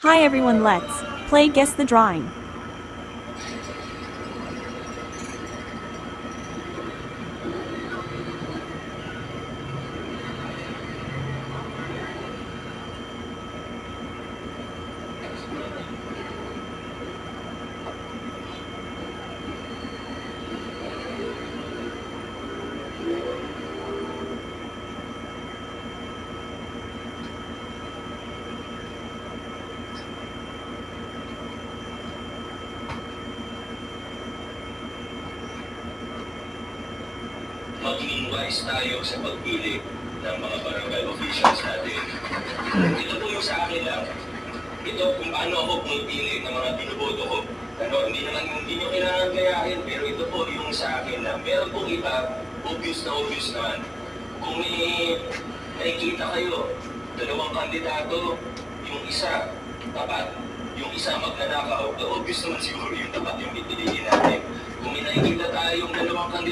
Hi everyone, let's play Guess the Drawing. Maging wise tayo sa pagpili ng mga barangay officials natin. Ito po yung sa akin lang. Ito kung paano ako pumipili ng mga binuboto ko. Hindi nyo kailangan gayahin, pero ito po yung sa akin lang. Meron pong iba, obvious naman. Kung may nakikita kayo, dalawang kandidato, yung isa, tapat. Yung isa magnanakaw, obvious naman siguro yung tapat yung pipiliin natin. Kung may nakikita tayong dalawang kandidato,